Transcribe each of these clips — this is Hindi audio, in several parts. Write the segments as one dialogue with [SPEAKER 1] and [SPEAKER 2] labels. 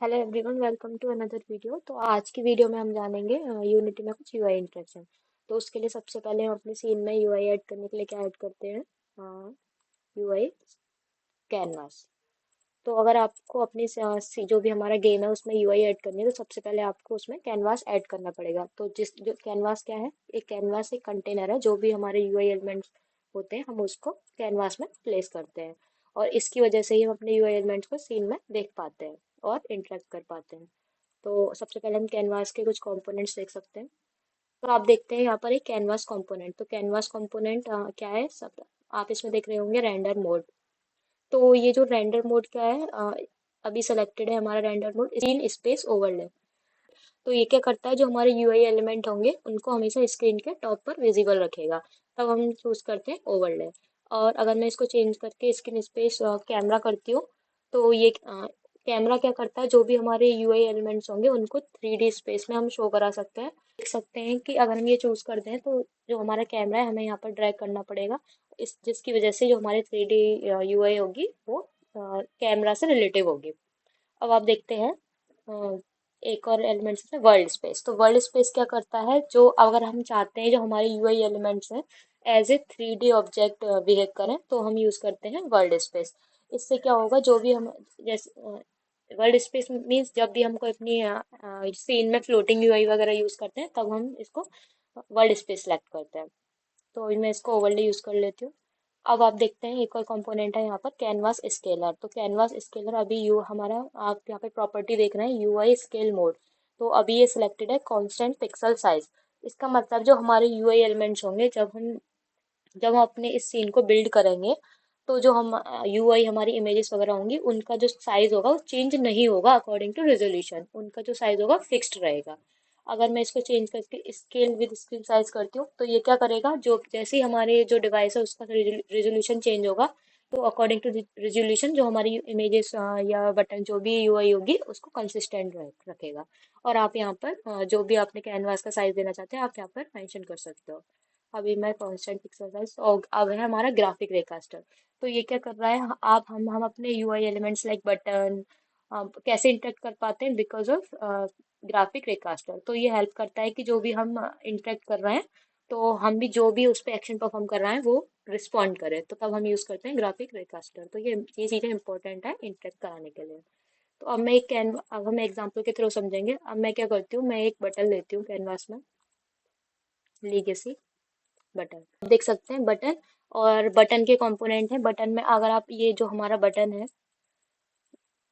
[SPEAKER 1] Hello everyone, welcome to another video. तो आज की वीडियो में हम जानेंगे यूनिटी में कुछ यूआई इंटरेक्शन। तो उसके लिए सबसे पहले हम अपने सीन में यूआई ऐड करने के लिए क्या ऐड करते हैं, यूआई कैनवास। तो अगर आपको अपनी जो भी हमारा गेम है उसमें यूआई ऐड करनी है तो सबसे पहले आपको उसमें कैनवास ऐड करना पड़ेगा। तो जिस जो कैनवास क्या है, एक कैनवास एक कंटेनर है, जो भी हमारे यूआई एलिमेंट्स होते हैं हम उसको कैनवास में प्लेस करते हैं। और इसकी वजह से ही हम अपने यूआई एलिमेंट्स को सीन में देख पाते हैं और इंटरेक्ट कर पाते हैं। तो सबसे पहले हम कैनवास के कुछ कंपोनेंट्स देख सकते हैं। तो आप देखते हैं यहाँ पर एक कैनवास कंपोनेंट। तो कैनवास कंपोनेंट क्या है, सब आप इसमें देख रहे होंगे रेंडर मोड। तो ये जो रेंडर मोड क्या है, अभी सेलेक्टेड है हमारा render mode scene space overlay. तो ये क्या करता है, जो हमारे यूआई एलिमेंट होंगे उनको हमेशा स्क्रीन के टॉप पर विजिबल रखेगा। तब हम चूज करते हैं ओवरले। और अगर मैं इसको चेंज करके स्क्रीन स्पेस कैमरा करती हूँ, तो ये कैमरा क्या करता है, जो भी हमारे यूआई एलिमेंट्स होंगे उनको 3D स्पेस में हम शो करा सकते हैं। देख सकते हैं कि अगर हम ये चूज करते हैं तो जो हमारा कैमरा है हमें यहाँ पर ड्रैग करना पड़ेगा, इस जिसकी वजह से जो हमारी 3D यूआई होगी वो कैमरा से रिलेटिव होगी। अब आप देखते हैं एक और एलिमेंट्स है वर्ल्ड स्पेस। तो वर्ल्ड स्पेस क्या करता है, जो अगर हम चाहते हैं जो हमारे यूआई एलिमेंट्स हैं as a 3D object behave करें तो हम यूज करते हैं वर्ल्ड स्पेस। इससे क्या होगा, जो भी हम जैसे वर्ल्ड स्पेस मीन्स जब भी हम कोई अपनी सीन में फ्लोटिंग यूआई वगैरह यूज करते हैं तब हम इसको वर्ल्ड स्पेस सेलेक्ट करते हैं। तो मैं इसको ओवरले यूज कर लेती हूँ। अब आप देखते हैं एक और कंपोनेंट है यहाँ पर कैनवास स्केलर। तो कैनवास स्केलर अभी यू हमारा, आप यहाँ पे प्रॉपर्टी देख रहे हैं यूआई स्केल मोड। तो अभी ये सिलेक्टेड है कांस्टेंट पिक्सल साइज। इसका मतलब जो हमारे यूआई एलिमेंट्स होंगे, जब हम अपने इस सीन को बिल्ड करेंगे तो जो हम यूआई हमारी इमेजेस वगैरह होंगी उनका जो साइज होगा वो चेंज नहीं होगा अकॉर्डिंग टू रेजोल्यूशन। उनका जो साइज होगा फिक्स्ड रहेगा। अगर मैं इसको चेंज करके स्केल विद स्क्रीन साइज करती हूँ तो ये क्या करेगा, जो जैसे ही हमारे जो डिवाइस है उसका रेजोल्यूशन चेंज होगा तो अकॉर्डिंग टू रेजोल्यूशन जो हमारी इमेजेस या बटन जो भी यूआई होगी उसको कंसिस्टेंट रखेगा। और आप यहाँ पर जो भी आपने कैनवास का साइज देना चाहते हैं आप यहाँ पर मेंशन कर सकते हो। अभी मैं कांस्टेंट पिक्सल साइज, और अब है हमारा ग्राफिक रेकास्टर। तो ये क्या कर रहा है, आप हम अपने यूआई एलिमेंट्स लाइक बटन कैसे इंटरेक्ट कर पाते हैं बिकॉज ऑफ ग्राफिक रेकास्टर। तो ये हेल्प करता है कि जो भी हम इंटरेक्ट कर रहे हैं तो हम भी जो भी उस पर एक्शन परफॉर्म कर रहे हैं वो रिस्पॉन्ड करे, तो तब हम यूज करते हैं ग्राफिक रेकास्टर। तो ये चीजें इंपॉर्टेंट है इंटरेक्ट कराने के लिए। तो अब हम एग्जांपल के थ्रू समझेंगे। अब मैं क्या करती हूँ, मैं एक बटन लेती हूँ कैनवास में, लीगेसी बटन। आप देख सकते हैं बटन, और बटन के कंपोनेंट है। बटन में अगर आप ये जो हमारा बटन है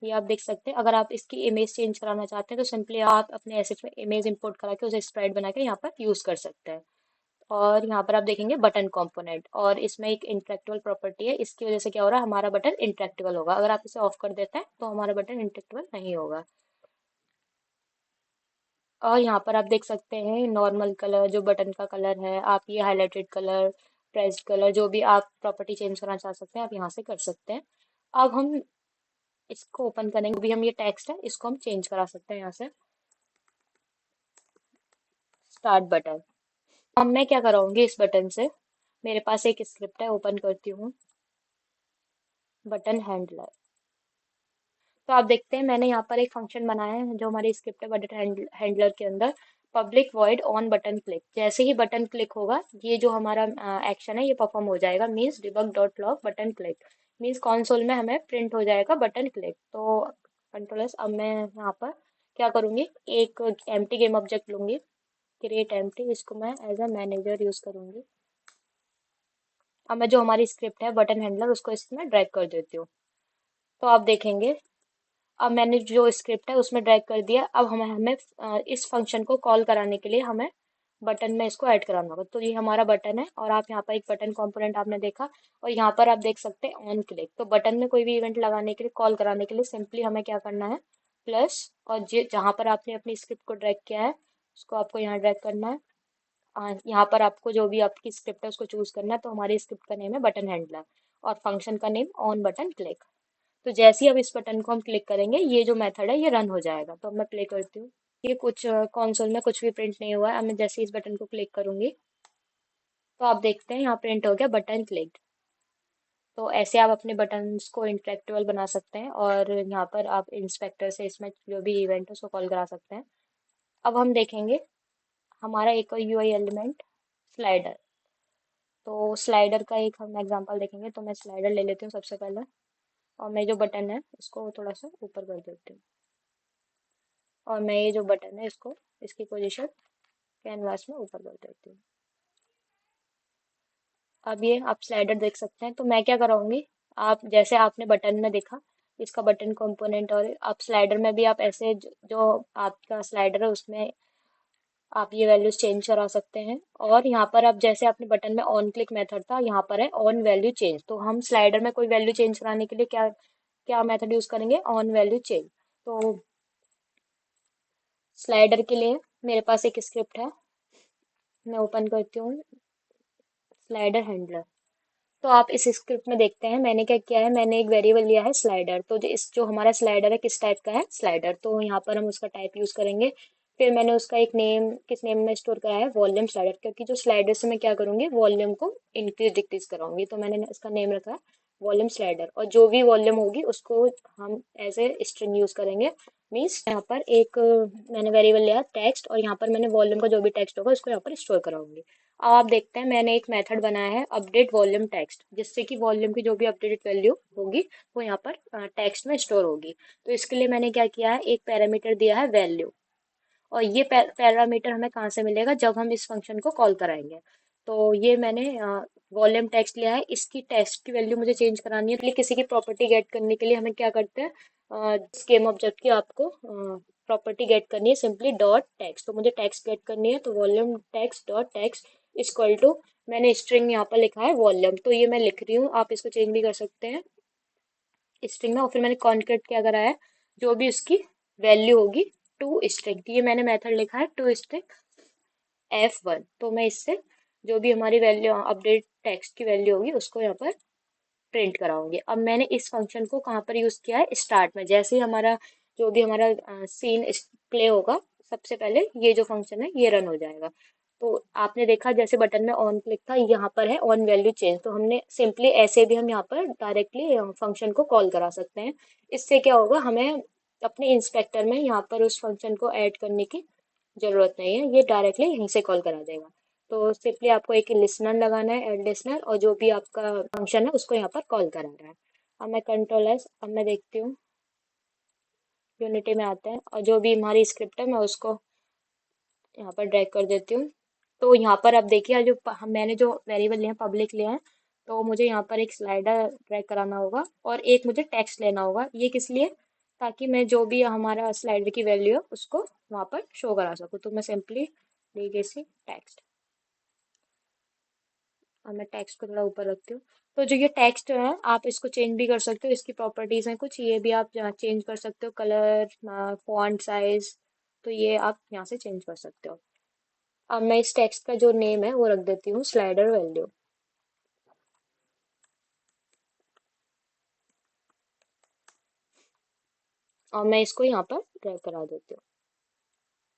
[SPEAKER 1] ये आप देख सकते हैं, अगर आप इसकी इमेज चेंज कराना चाहते हैं तो सिंपली आप अपने एसेट में इमेज इंपोर्ट करा के उसे स्प्राइट बना के यहाँ पर यूज कर सकते हैं। और यहाँ पर आप देखेंगे बटन कंपोनेंट, और इसमें एक इंटरेक्टिबल प्रॉपर्टी है। इसकी वजह से क्या हो रहा है, हमारा बटन इंटरेक्टिबल होगा। अगर आप इसे ऑफ कर देते हैं तो हमारा बटन इंटरेक्टिबल नहीं होगा। और यहाँ पर आप देख सकते हैं नॉर्मल कलर, जो बटन का कलर है, आप ये हाईलाइटेड कलर, प्रेस्ड कलर, जो भी आप प्रॉपर्टी चेंज करना चाह सकते हैं आप यहाँ से कर सकते हैं। अब हम इसको ओपन करेंगे, भी हम ये टेक्स्ट है इसको हम चेंज करा सकते हैं यहाँ से, स्टार्ट बटन। अब मैं क्या कराऊंगी इस बटन से, मेरे पास एक स्क्रिप्ट है, ओपन करती हूँ, बटन हैंडलर। तो आप देखते हैं मैंने यहाँ पर एक फंक्शन बनाया है जो हमारी स्क्रिप्ट है बटन हैंडलर के अंदर, public void on button click. जैसे ही बटन क्लिक होगा ये जो हमारा एक्शन है ये परफॉर्म हो जाएगा, means debug dot log button click. Means console में हमें प्रिंट हो जाएगा बटन क्लिक। तो कंट्रोल एस। अब मैं यहाँ पर क्या करूँगी, एक एम्प्टी गेम ऑब्जेक्ट लूंगी, क्रिएट एम्प्टी, इसको मैं एज अ मैनेजर यूज करूंगी। अब मैं जो हमारी स्क्रिप्ट है बटन हैंडलर उसको इसमें ड्रैग कर देती हूँ। तो आप देखेंगे अब मैंने जो स्क्रिप्ट है उसमें ड्रैग कर दिया। अब हमें हमें इस फंक्शन को कॉल कराने के लिए हमें बटन में इसको ऐड कराना होगा। तो ये हमारा बटन है, और आप यहाँ पर एक बटन कंपोनेंट आपने देखा, और यहाँ पर आप देख सकते हैं ऑन क्लिक। तो बटन में कोई भी इवेंट लगाने के लिए, कॉल कराने के लिए सिंपली हमें क्या करना है, प्लस, और जहाँ पर आपने अपनी स्क्रिप्ट को ड्रैग किया है उसको आपको यहाँ ड्रैग करना है। यहाँ पर आपको जो भी आपकी स्क्रिप्ट है उसको चूज करना है। तो हमारी स्क्रिप्ट का नेम है बटन हैंडलर, और फंक्शन का नेम ऑन बटन क्लिक। तो जैसे ही अब इस बटन को हम क्लिक करेंगे ये जो मेथड है ये रन हो जाएगा। तो अब मैं प्ले करती हूँ, ये कुछ कंसोल में कुछ भी प्रिंट नहीं हुआ है। अब मैं जैसे ही इस बटन को क्लिक करूंगी तो आप देखते हैं यहाँ प्रिंट हो गया बटन क्लिक। तो ऐसे आप अपने बटन्स को इंटरेक्टेबल बना सकते हैं और यहाँ पर आप इंस्पेक्टर से इसमें जो भी इवेंट है उसको कॉल करा सकते हैं। अब हम देखेंगे हमारा एक और यूआई एलिमेंट स्लाइडर। तो स्लाइडर का एक हम एग्जांपल देखेंगे, तो मैं स्लाइडर ले लेती हूँ सबसे पहले और मैं जो बटन है इसको थोड़ा सा ऊपर कर देती हूँ और मैं ये जो बटन है इसको इसकी पोजीशन कैनवास में ऊपर कर देती हूँ। अब ये आप स्लाइडर देख सकते हैं। तो मैं क्या कराऊंगी, आप जैसे आपने बटन में देखा इसका बटन कंपोनेंट, और आप स्लाइडर में भी आप ऐसे जो आपका स्लाइडर है उसमें आप ये वैल्यूज चेंज करा सकते हैं। और यहाँ पर आप जैसे आपने बटन में ऑन क्लिक मेथड था, यहाँ पर है ऑन वैल्यू चेंज। तो हम स्लाइडर में कोई वैल्यू चेंज कराने के लिए क्या क्या मेथड यूज करेंगे, ऑन वैल्यू चेंज। तो स्लाइडर के लिए मेरे पास एक स्क्रिप्ट है, मैं ओपन करती हूँ स्लाइडर हैंडलर। तो आप इस स्क्रिप्ट में देखते हैं मैंने क्या किया है, मैंने एक वेरिएबल लिया है स्लाइडर। तो जो हमारा स्लाइडर है किस टाइप का है, स्लाइडर, तो यहाँ पर हम उसका टाइप यूज करेंगे। फिर मैंने उसका एक नेम किस नेम में स्टोर करा है, वॉल्यूम स्लाइडर, क्योंकि जो स्लाइडर से मैं क्या करूंगी वॉल्यूम को इंक्रीज डिक्रीज कराऊंगी। तो मैंने इसका नेम रखा है वॉल्यूम स्लाइडर, और जो भी वॉल्यूम होगी उसको हम एज ए स्ट्रिंग यूज करेंगे। मीन्स यहाँ पर एक मैंने वेरिएबल लिया टेक्स्ट, और यहाँ पर मैंने वॉल्यूम का जो भी टेक्स्ट होगा उसको यहाँ पर स्टोर कराऊंगी। अब आप देखते हैं मैंने एक मेथड बनाया है अपडेट वॉल्यूम टेक्स्ट, जिससे कि वॉल्यूम की जो भी अपडेटेड वैल्यू होगी वो यहाँ पर टेक्स्ट में स्टोर होगी। तो इसके लिए मैंने क्या किया है, एक पैरामीटर दिया है वैल्यू, और ये पैरामीटर हमें कहाँ से मिलेगा, जब हम इस फंक्शन को कॉल कराएंगे। तो ये मैंने वॉल्यूम टेक्स्ट लिया है, इसकी टेक्स्ट की वैल्यू मुझे चेंज करानी है। तो किसी की प्रॉपर्टी गेट करने के लिए हमें क्या करते हैं, स्कीम ऑब्जेक्ट की आपको प्रॉपर्टी गेट करनी है सिंपली डॉट टेक्स्ट। तो मुझे टेक्स्ट गेट करनी है, तो volume text dot text equal to, मैंने स्ट्रिंग यहाँ पर लिखा है वॉल्यूम, तो ये मैं लिख रही हूँ, आप इसको चेंज भी कर सकते हैं स्ट्रिंग में। और फिर मैंने कॉन्केट क्या करा है, जो भी उसकी वैल्यू होगी टू स्ट्रिंग, ये मैंने मेथड लिखा है टू स्ट्रिंग F1। तो मैं इससे जो भी हमारी वैल्यू अपडेट टेक्स्ट की वैल्यू होगी उसको यहाँ पर प्रिंट कराऊंगी। अब मैंने इस फंक्शन को कहाँ पर यूज किया है, स्टार्ट में। जैसे ही हमारा जो भी हमारा सीन प्ले होगा, सबसे पहले ये जो फंक्शन है ये रन हो जाएगा। तो आपने देखा जैसे बटन में ऑन क्लिक था, यहाँ पर है ऑन वैल्यू चेंज। तो हमने सिंपली ऐसे भी हम यहाँ पर डायरेक्टली फंक्शन को कॉल करा सकते हैं। इससे क्या होगा, हमें अपने इंस्पेक्टर में यहाँ पर उस फंक्शन को ऐड करने की जरूरत नहीं है, ये डायरेक्टली यहीं से कॉल करा जाएगा। तो सिंपली आपको एक लिसनर लगाना है, एड लिसनर, और जो भी आपका फंक्शन है उसको यहाँ पर कॉल करा रहा है। अब मैं कंट्रोल एस, अब मैं देखती हूँ यूनिटी में आते हैं, और जो भी हमारी स्क्रिप्ट है मैं उसको यहाँ पर ड्रैग कर देती हूँ। तो यहाँ पर अब देखिए जो मैंने जो वेरिएबल लिया है पब्लिक लिया है, तो मुझे यहाँ पर एक स्लाइडर ड्रैग कराना होगा और एक मुझे टेक्स्ट लेना होगा। ये किस लिए, ताकि मैं जो भी हमारा स्लाइडर की वैल्यू है उसको वहाँ पर शो करा सकूँ। तो मैं सिंपली लेगेसी टेक्स्ट, और मैं टेक्स्ट को थोड़ा ऊपर रखती हूँ। तो जो ये टेक्स्ट है आप इसको चेंज भी कर सकते हो, इसकी प्रॉपर्टीज हैं कुछ, ये भी आप चेंज कर सकते हो, कलर, फॉन्ट साइज, तो ये आप यहाँ से चेंज कर सकते हो। अब मैं इस टेक्स्ट का जो नेम है वो रख देती हूँ स्लाइडर वैल्यू, और मैं इसको यहाँ पर ड्रैग करा देती हूँ।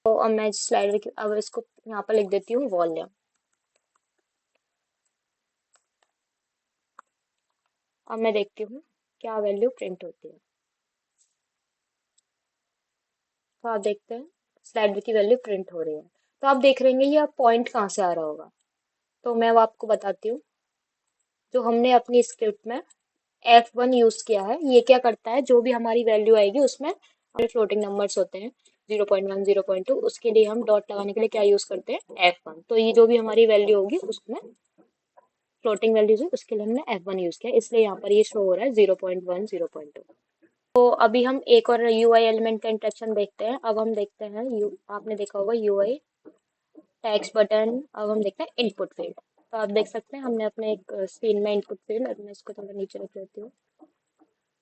[SPEAKER 1] तो अब मैं स्लाइडर की अब इसको यहाँ पर लिख देती हूँ वॉल्यूम। अब मैं देखती हूँ क्या वैल्यू प्रिंट होती है। तो आप देखते हैं स्लाइडर की वैल्यू प्रिंट हो रही है। तो आप देख रहे हैं ये पॉइंट कहाँ से आ रहा होगा, तो मैं वो आपको बताती हूँ। जो हमने अपनी स्क्रिप्ट में F1 यूज किया है, ये क्या करता है, जो भी हमारी वैल्यू आएगी उसमें हमारे फ्लोटिंग नंबर्स होते हैं 0.1 0.2, उसके लिए हम डॉट लगाने के लिए क्या यूज करते हैं, F1। तो ये जो भी हमारी वैल्यू होगी उसमें फ्लोटिंग वैल्यूज है उसके लिए हमने F1 यूज किया, इसलिए यहाँ पर ये शो हो रहा है 0.1 0.2। तो अभी हम एक और यूआई एलिमेंट का इंटरेक्शन देखते हैं। अब हम देखते हैं आपने देखा होगा यूआई टेक्स्ट बटन। अब हम देखते हैं इनपुट फील्ड। तो आप देख सकते हैं हमने अपने एक स्क्रीन में इनपुट फील्ड, और मैं इसको थोड़ा नीचे रख लेती हूँ।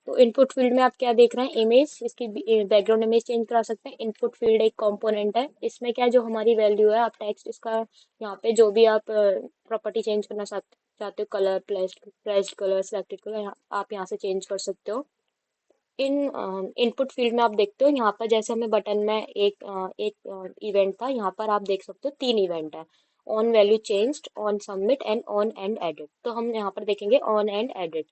[SPEAKER 1] तो इनपुट फील्ड में आप क्या देख रहे हैं, इमेज, इसकी बैकग्राउंड इमेज चेंज करा सकते हैं। इनपुट फील्ड एक कंपोनेंट है, इसमें क्या जो हमारी वैल्यू है आप टेक्स्ट इसका यहाँ पे जो भी आप प्रॉपर्टी चेंज करना चाहते हो, colour, placed colour, selected colour, आप यहाँ से चेंज कर सकते हो। इन इनपुट फील्ड में आप देखते हो यहाँ पर जैसे हमें बटन में एक इवेंट था, यहाँ पर आप देख सकते हो तीन इवेंट है, on value changed, on submit and on and edit. तो हम यहाँ पर देखेंगे ऑन एंड एडिट।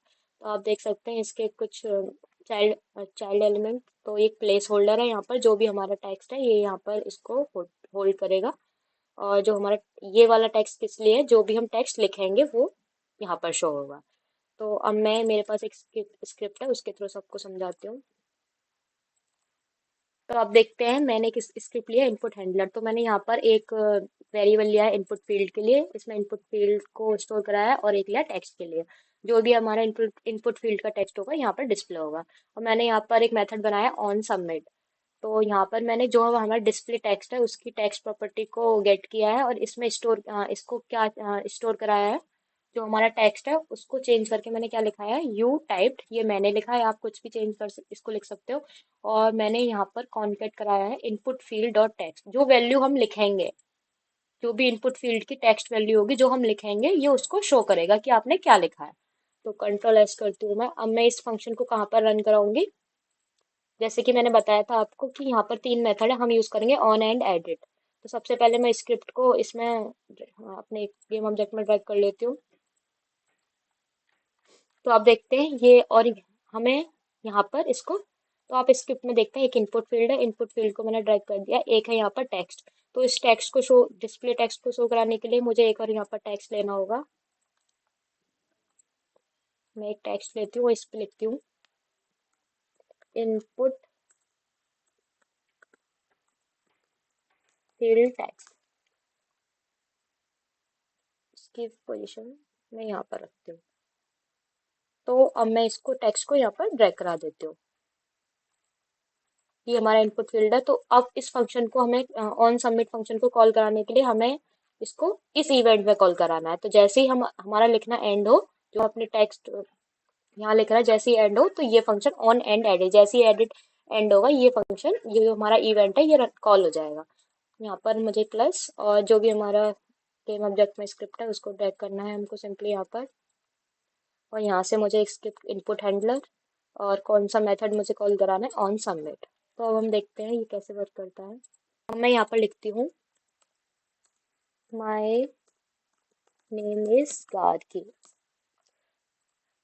[SPEAKER 1] आप देख सकते हैं इसके कुछ चाइल्ड चाइल्ड एलिमेंट। तो एक प्लेस होल्डर है यहाँ पर, जो भी हमारा टेक्स्ट है ये यहाँ पर इसको होल्ड करेगा। और जो हमारा ये वाला टेक्स्ट किस लिए है, जो भी हम टेक्स्ट लिखेंगे वो यहाँ पर शो होगा। तो अब मैं, मेरे पास एक स्क्रिप्ट है, उसके थ्रू सबको समझाती हूँ। तो आप देखते हैं मैंने एक स्क्रिप्ट लिया इनपुट हैंडलर। तो मैंने यहाँ पर एक वेरिएबल लिया है इनपुट फील्ड के लिए, इसमें इनपुट फील्ड को स्टोर कराया है, और एक लिया टेक्स्ट के लिए। जो भी हमारा इनपुट इनपुट फील्ड का टेक्स्ट होगा यहाँ पर डिस्प्ले होगा। और मैंने यहाँ पर एक मेथड बनाया ऑन सबमिट। तो यहाँ पर मैंने जो हमारा डिस्प्ले टेक्स्ट है उसकी टेक्स्ट प्रॉपर्टी को गेट किया है, और इसमें इसको क्या स्टोर कराया है, जो हमारा टेक्स्ट है उसको चेंज करके मैंने क्या लिखा है, यू टाइप्ड, ये मैंने लिखा है, आप कुछ भी चेंज इसको लिख सकते हो। और मैंने यहाँ पर कॉन्केट कराया है इनपुट फील्ड डॉट टेक्स्ट, जो वैल्यू हम लिखेंगे, जो भी इनपुट फील्ड की टेक्स्ट वैल्यू होगी जो हम लिखेंगे, ये उसको शो करेगा कि आपने क्या लिखा है। तो कंट्रोल एस करती हूँ मैं। अब मैं इस फंक्शन को कहाँ पर रन कराऊंगी, जैसे कि मैंने बताया था आपको कि यहाँ पर तीन मेथड है, हम यूज करेंगे ऑन एंड एडिट। तो सबसे पहले मैं स्क्रिप्ट को इसमें अपने गेम ऑब्जेक्ट में ड्रैग कर लेती हूँ। तो आप देखते हैं ये, और हमें यहाँ पर इसको, तो आप स्क्रिप्ट में देखते हैं एक इनपुट फील्ड है, इनपुट फील्ड को मैंने ड्रैग कर दिया, एक है यहाँ पर टेक्स्ट। तो इस टेक्स्ट को शो, डिस्प्ले टेक्स्ट को शो कराने के लिए मुझे एक और यहाँ पर टेक्स्ट लेना होगा। मैं एक टेक्स्ट लेती हूँ, इस पे लिखती हूँ इनपुट फील्ड टेक्स्ट। इसकी पोजीशन मैं यहाँ पर रखती हूँ। तो अब मैं इसको टेक्स्ट को यहाँ पर ड्रैग करा देती हूँ। ये हमारा इनपुट फील्ड है। तो अब इस फंक्शन को हमें, ऑन सबमिट फंक्शन को कॉल कराने के लिए हमें इसको इस इवेंट में कॉल कराना है। तो जैसे ही हम हमारा लिखना एंड हो, जो अपने टेक्स्ट यहाँ लिख रहा है, जैसे ही एंड हो तो ये फंक्शन ऑन एंड एडिट, जैसे ही एडिट एंड होगा ये फंक्शन, ये जो हमारा इवेंट है ये कॉल हो जाएगा। यहाँ पर मुझे प्लस और जो भी हमारा गेम ऑब्जेक्ट में स्क्रिप्ट है उसको ड्रैग करना है हमको सिंपली यहाँ पर। और यहाँ से मुझे एक स्क्रिप्ट इनपुट हैंडलर, और कौन सा मेथड मुझे कॉल कराना है, ऑन सबमिट। तो अब हम देखते हैं ये कैसे वर्क करता है। अब मैं यहाँ पर लिखती हूँ माई नेम इज गार्गी।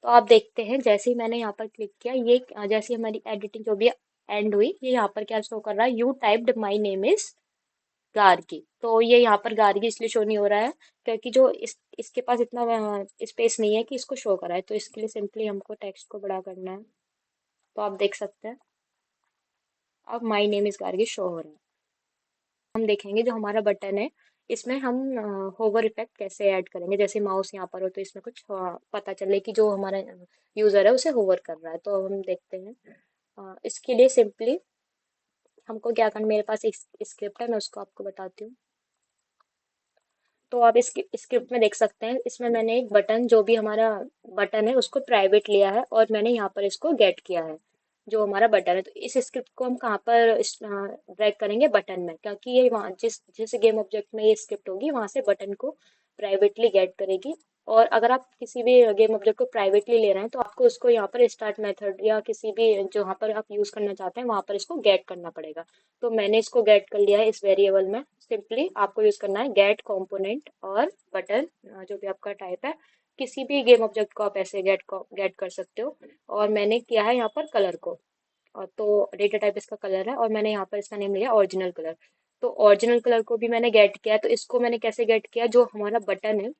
[SPEAKER 1] तो आप देखते हैं जैसे ही मैंने यहाँ पर क्लिक किया, ये जैसे ही हमारी एडिटिंग जो भी एंड हुई, ये यहाँ पर क्या शो कर रहा है, you typed my name is Gargi. तो ये यहाँ पर गार्गी इसलिए शो नहीं हो रहा है क्योंकि जो इसके पास इतना स्पेस नहीं है कि इसको शो कराए। तो इसके लिए सिंपली हमको टेक्स्ट को बड़ा करना है। तो आप देख सकते हैं अब my name is Gargi show हो रहा है। हम देखेंगे जो हमारा बटन है, इसमें हम होवर इफेक्ट कैसे ऐड करेंगे। जैसे माउस यहाँ पर हो तो इसमें कुछ पता चले कि जो हमारा यूजर है उसे होवर कर रहा है। तो अब हम देखते हैं। इसके लिए सिंपली हमको क्या करना, मेरे पास एक स्क्रिप्ट है, मैं उसको आपको बताती हूँ। तो आप इस स्क्रिप्ट में देख सकते हैं, इसमें मैंने एक बटन, जो भी हमारा बटन है उसको प्राइवेट लिया है, और मैंने यहाँ पर इसको गेट किया है जो हमारा बटन है। तो इस स्क्रिप्ट को हम कहाँ पर ड्रैग करेंगे, बटन में, क्योंकि ये वहाँ जिस जिस गेम ऑब्जेक्ट में ये स्क्रिप्ट होगी वहां से बटन को प्राइवेटली गेट करेगी। और अगर आप किसी भी गेम ऑब्जेक्ट को प्राइवेटली ले रहे हैं तो आपको उसको यहाँ पर स्टार्ट मेथड या किसी भी जो यहाँ पर आप यूज करना चाहते हैं वहां पर इसको गेट करना पड़ेगा। तो मैंने इसको गेट कर लिया है इस वेरिएबल में। सिंपली आपको यूज करना है गेट कंपोनेंट और बटन, जो भी आपका टाइप है, किसी भी गेम ऑब्जेक्ट को आप ऐसे गेट कर सकते हो। और मैंने किया है यहाँ पर कलर को, और तो डेटा टाइप इसका कलर है, और मैंने यहाँ पर इसका नेम लिया ओरिजिनल कलर। तो ओरिजिनल कलर को भी मैंने गेट किया है। तो इसको मैंने कैसे गेट किया, जो हमारा बटन है,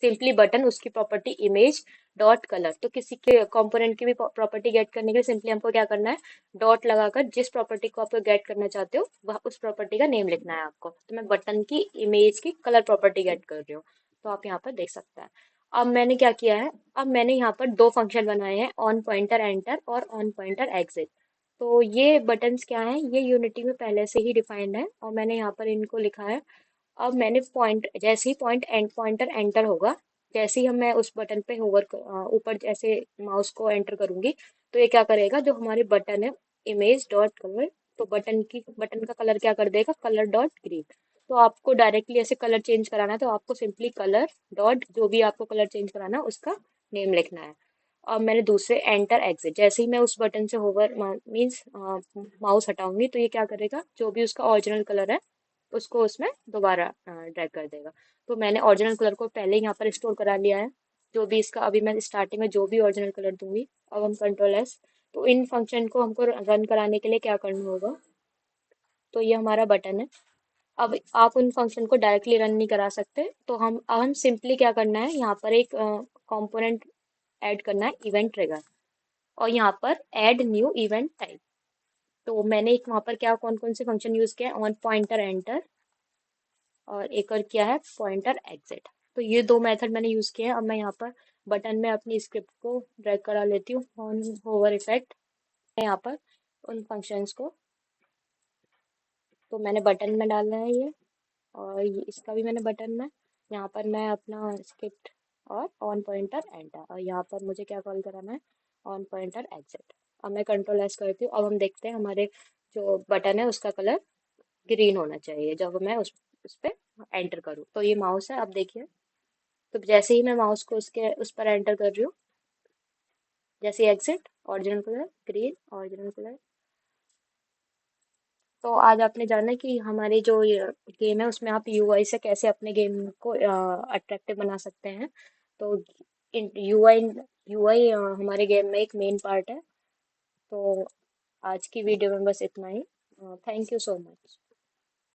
[SPEAKER 1] सिंपली बटन, उसकी प्रॉपर्टी इमेज डॉट कलर। तो किसी के कंपोनेंट की भी प्रॉपर्टी गेट करने के लिए सिंपली हमको क्या करना है, डॉट लगाकर जिस प्रॉपर्टी को आप गेट करना चाहते हो वह उस प्रॉपर्टी का नेम लिखना है आपको। तो मैं बटन की इमेज की कलर प्रॉपर्टी गेट कर रही हूँ। तो आप यहाँ पर देख सकते हैं। अब मैंने क्या किया है, अब मैंने यहाँ पर दो फंक्शन बनाए हैं, ऑन पॉइंटर एंटर और ऑन पॉइंटर एग्जिट। तो ये बटन्स क्या हैं, ये यूनिटी में पहले से ही डिफाइंड है, और मैंने यहाँ पर इनको लिखा है। अब मैंने पॉइंट, जैसे ही पॉइंटर एंटर होगा, जैसे ही हम मैं उस बटन पे होवर ऊपर जैसे माउस को एंटर करूंगी, तो ये क्या करेगा, जो हमारे बटन है इमेज डॉट कलर, तो बटन का कलर क्या कर देगा, कलर डॉट ग्रीन। तो आपको डायरेक्टली ऐसे कलर चेंज कराना है तो आपको सिंपली कलर डॉट, जो भी आपको कलर चेंज कराना है उसका नेम लिखना है। अब मैंने दूसरे एंटर एग्जिट, जैसे ही मैं उस बटन से होवर मीन्स माउस हटाऊंगी तो ये क्या करेगा, जो भी उसका ओरिजिनल कलर है उसको उसमें दोबारा ड्रैग कर देगा। तो मैंने ओरिजिनल कलर को पहले ही यहाँ पर स्टोर करा लिया है। जो भी इसका अभी मैं स्टार्टिंग में जो भी ओरिजिनल कलर दूंगी, अब हम कंट्रोल एस। तो इन फंक्शन को हमको रन कराने के लिए क्या करना होगा, तो ये हमारा बटन है। अब आप उन फंक्शन को डायरेक्टली रन नहीं करा सकते, तो हम सिंपली क्या करना है, यहाँ पर एक कंपोनेंट ऐड करना है, इवेंट ट्रिगर। और यहाँ पर ऐड न्यू इवेंट टाइप। तो मैंने एक वहाँ पर क्या कौन कौन से फंक्शन यूज किया है, ऑन पॉइंटर एंटर, और एक और क्या है पॉइंटर एग्जिट। तो ये दो मेथड मैंने यूज किए हैं। अब मैं यहाँ पर बटन में अपनी स्क्रिप्ट को ड्रैग करा लेती हूँ ऑन होवर इफेक्ट, यहाँ पर उन फंक्शंस को। तो मैंने बटन में डालना है ये, और इसका भी मैंने बटन में। यहाँ पर मैं अपना स्क्रिप्ट और ऑन पॉइंटर एंटर, और यहाँ पर मुझे क्या कॉल कराना है, ऑन पॉइंटर एग्जिट। अब मैं कंट्रोल एस करती हूँ। अब हम देखते हैं हमारे जो बटन है उसका कलर ग्रीन होना चाहिए जब मैं उस पे एंटर करूँ। तो ये माउस है, अब देखिए। तो जैसे ही मैं माउस को उसके उस पर एंटर कर रही हूँ, जैसे exit, original colour green, original colour. तो आज आपने जाना कि हमारी जो गेम है उसमें आप यूआई से कैसे अपने गेम को अट्रैक्टिव बना सकते हैं। तो यूआई यूआई हमारे गेम में एक मेन पार्ट है। तो आज की वीडियो में बस इतना ही। Thank you so much.